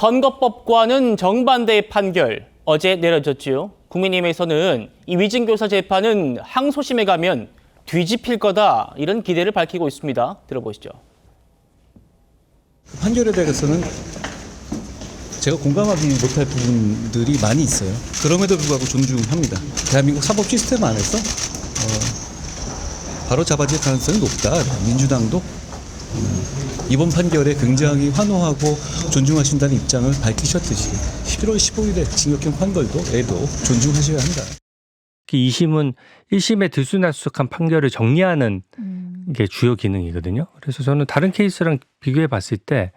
선거법과는 정반대의 판결 어제 내려졌지요. 국민의힘에서는 이 위증교사 재판은 항소심에 가면 뒤집힐 거다 이런 기대를 밝히고 있습니다. 들어보시죠. 판결에 대해서는 제가 공감하지 못할 부분들이 많이 있어요. 그럼에도 불구하고 존중합니다. 대한민국 사법 시스템 안에서 바로 잡아질 가능성이 높다. 민주당도 이번 판결에 굉장히 환호하고 존중하신다는 입장을 밝히셨듯이 11월 15일에 징역형 판결도 존중하셔야 한다. 2심은 1심의 들쑥날쑥한 판결을 정리하는 게 주요 기능이거든요. 그래서 저는 다른 케이스랑 비교해 봤을 때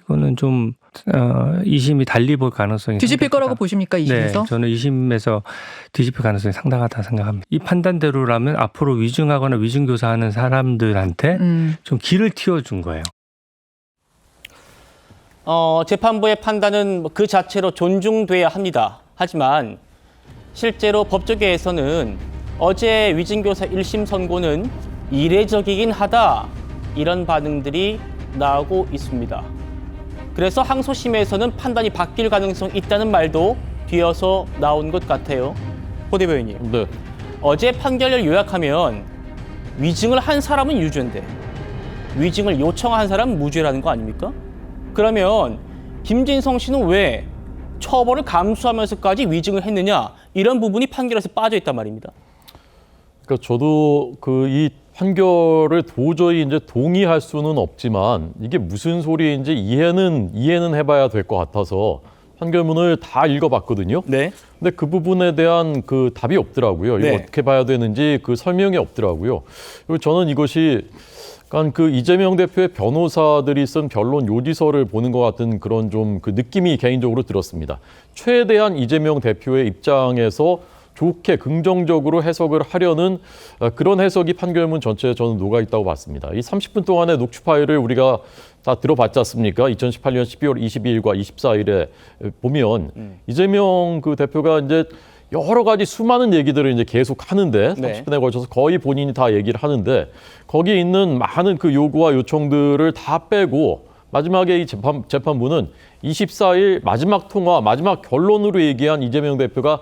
이거는 좀 2심이 달리 볼 가능성이 뒤집힐 상당하다. 거라고 보십니까? 2심에서? 네, 저는 2심에서 뒤집힐 가능성이 상당하다 생각합니다. 이 판단대로라면 앞으로 위증하거나 위증교사하는 사람들한테 좀 길을 틔워준 거예요. 재판부의 판단은 그 자체로 존중돼야 합니다. 하지만 실제로 법조계에서는 어제 위증교사 1심 선고는 이례적이긴 하다 이런 반응들이 나오고 있습니다. 그래서 항소심에서는 판단이 바뀔 가능성이 있다는 말도 뒤어서 나온 것 같아요. 호 대변인님, 네. 어제 판결을 요약하면 위증을 한 사람은 유죄인데 위증을 요청한 사람은 무죄라는 거 아닙니까? 그러면 김진성 씨는 왜 처벌을 감수하면서까지 위증을 했느냐 이런 부분이 판결에서 빠져 있단 말입니다. 그러니까 저도 이 판결을 도저히 이제 동의할 수는 없지만 이게 무슨 소리인지 이해는 해봐야 될 것 같아서 판결문을 다 읽어봤거든요. 네. 근데 그 부분에 대한 그 답이 없더라고요. 네. 이거 어떻게 봐야 되는지 그 설명이 없더라고요. 그리고 저는 이것이 약간 그 이재명 대표의 변호사들이 쓴 변론 요지서를 보는 것 같은 그런 좀 그 느낌이 개인적으로 들었습니다. 최대한 이재명 대표의 입장에서 좋게 긍정적으로 해석을 하려는 그런 해석이 판결문 전체에 저는 녹아 있다고 봤습니다. 이 30분 동안의 녹취 파일을 우리가 다 들어봤지 않습니까? 2018년 12월 22일과 24일에 보면 이재명 그 대표가 이제 여러 가지 수많은 얘기들을 이제 계속 하는데 30분에 걸쳐서 거의 본인이 다 얘기를 하는데 거기에 있는 많은 그 요구와 요청들을 다 빼고 마지막에 이 재판부는 24일 마지막 통화, 마지막 결론으로 얘기한 이재명 대표가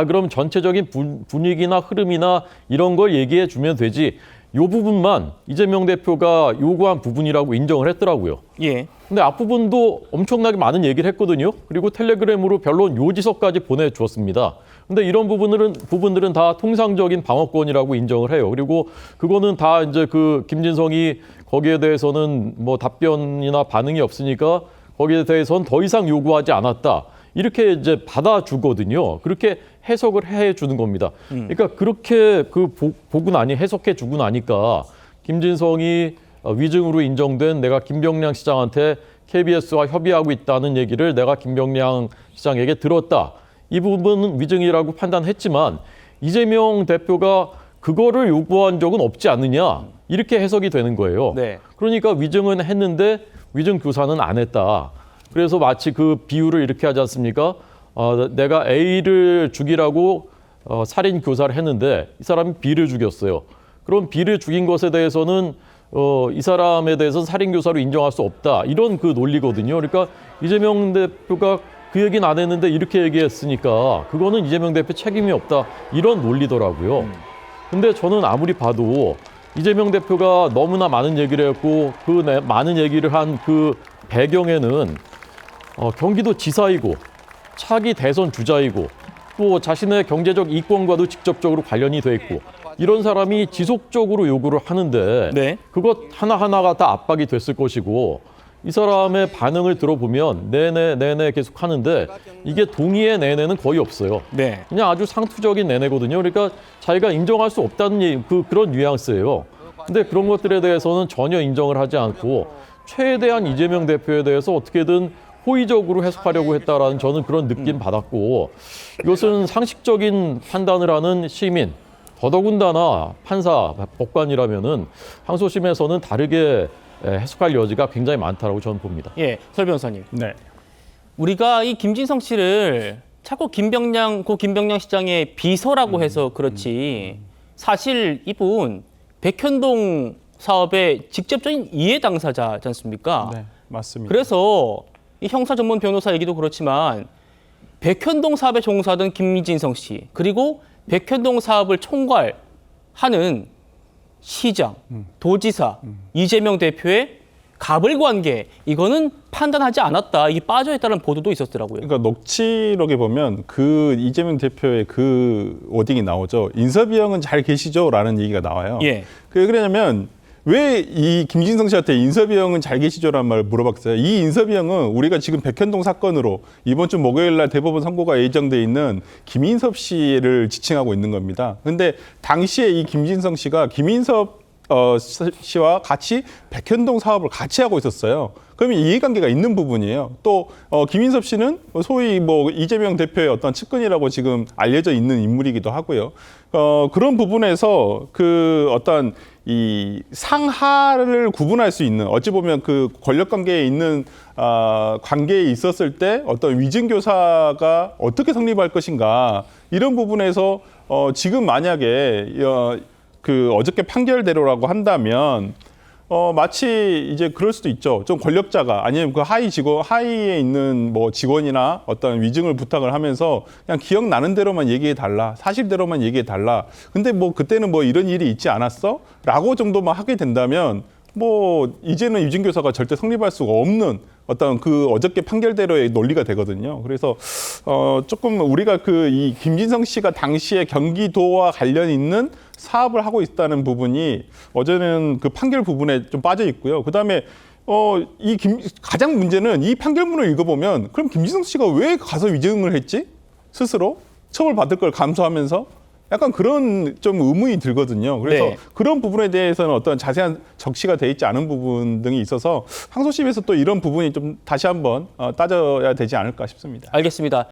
그럼 전체적인 분위기나 흐름이나 이런 걸 얘기해 주면 되지. 요 부분만 이재명 대표가 요구한 부분이라고 인정을 했더라고요. 예. 근데 앞부분도 엄청나게 많은 얘기를 했거든요. 그리고 텔레그램으로 변론 요지서까지 보내주었습니다. 근데 이런 부분들은 다 통상적인 방어권이라고 인정을 해요. 그리고 그거는 다 이제 그 김진성이 거기에 대해서는 뭐 답변이나 반응이 없으니까 거기에 대해서는 더 이상 요구하지 않았다. 이렇게 이제 받아주거든요. 그렇게 해석을 해주는 겁니다. 그러니까 그렇게 보고 나니 해석해 주고 나니까 김진성이 위증으로 인정된 내가 김병량 시장한테 KBS와 협의하고 있다는 얘기를 내가 김병량 시장에게 들었다. 이 부분은 위증이라고 판단했지만 이재명 대표가 그거를 요구한 적은 없지 않느냐. 이렇게 해석이 되는 거예요. 네. 그러니까 위증은 했는데 위증 교사는 안 했다. 그래서 마치 그 비유를 이렇게 하지 않습니까? 내가 A를 죽이라고 살인 교사를 했는데 이 사람이 B를 죽였어요. 그럼 B를 죽인 것에 대해서는 이 사람에 대해서는 살인 교사로 인정할 수 없다. 이런 그 논리거든요. 그러니까 이재명 대표가 그 얘기는 안 했는데 이렇게 얘기했으니까 그거는 이재명 대표 책임이 없다. 이런 논리더라고요. 근데 저는 아무리 봐도 이재명 대표가 너무나 많은 얘기를 했고 그 많은 얘기를 한 그 배경에는 경기도 지사이고 차기 대선 주자이고 또 자신의 경제적 이권과도 직접적으로 관련이 돼 있고 이런 사람이 지속적으로 요구를 하는데 네. 그것 하나하나가 다 압박이 됐을 것이고 이 사람의 반응을 들어보면 네네 계속 하는데 이게 동의의 네네는 거의 없어요. 네. 그냥 아주 상투적인 내내거든요. 그러니까 자기가 인정할 수 없다는 그런 뉘앙스예요. 근데 그런 것들에 대해서는 전혀 인정을 하지 않고 최대한 이재명 대표에 대해서 어떻게든 호의적으로 해석하려고 했다라는 저는 그런 느낌 받았고 이것은 상식적인 판단을 하는 시민 더더군다나 판사, 법관이라면은 항소심에서는 다르게 해석할 여지가 굉장히 많다라고 저는 봅니다. 예, 설 변호사님. 네. 우리가 이 김진성 씨를 자꾸 김병량 시장의 비서라고 해서 그렇지 사실 이분 백현동 사업의 직접적인 이해 당사자지 않습니까? 네, 맞습니다. 그래서 이 형사 전문 변호사 얘기도 그렇지만 백현동 사업에 종사하던 김진성 씨 그리고 백현동 사업을 총괄하는 시장, 도지사, 이재명 대표의 갑을 관계 이거는 판단하지 않았다. 이게 빠져있다는 보도도 있었더라고요. 그러니까 녹취록에 보면 그 이재명 대표의 그 워딩이 나오죠. 인섭이 형은 잘 계시죠라는 얘기가 나와요. 예. 그게 그러냐면 왜 이 김진성 씨한테 인섭이 형은 잘 계시죠라는 말을 물어봤어요. 이 인섭이 형은 우리가 지금 백현동 사건으로 이번 주 목요일 날 대법원 선고가 예정돼 있는 김인섭 씨를 지칭하고 있는 겁니다. 근데 당시에 이 김진성 씨가 김인섭 씨와 같이 백현동 사업을 같이 하고 있었어요. 그러면 이해관계가 있는 부분이에요. 또 김인섭 씨는 소위 뭐 이재명 대표의 어떤 측근이라고 지금 알려져 있는 인물이기도 하고요. 그런 부분에서 그 어떤 이 상하를 구분할 수 있는 어찌 보면 그 권력 관계에 있는 관계에 있었을 때 어떤 위증교사가 어떻게 성립할 것인가 이런 부분에서 지금 만약에 그 어저께 판결대로라고 한다면 마치 이제 그럴 수도 있죠. 좀 권력자가 아니면 그 하위에 있는 뭐 직원이나 어떤 위증을 부탁을 하면서 그냥 기억나는 대로만 얘기해 달라. 사실대로만 얘기해 달라. 근데 뭐 그때는 뭐 이런 일이 있지 않았어? 라고 정도만 하게 된다면 뭐 이제는 위증교사가 절대 성립할 수가 없는 어떤 그 어저께 판결대로의 논리가 되거든요. 그래서 조금 우리가 그 이 김진성 씨가 당시에 경기도와 관련 있는 사업을 하고 있다는 부분이 어제는 그 판결 부분에 좀 빠져 있고요. 그다음에 가장 문제는 이 판결문을 읽어보면 그럼 김진성 씨가 왜 가서 위증을 했지? 스스로 처벌받을 걸 감수하면서 약간 그런 좀 의문이 들거든요. 그래서 네. 그런 부분에 대해서는 어떤 자세한 적시가 돼 있지 않은 부분 등이 있어서 항소심에서 또 이런 부분이 좀 다시 한번 따져야 되지 않을까 싶습니다. 알겠습니다.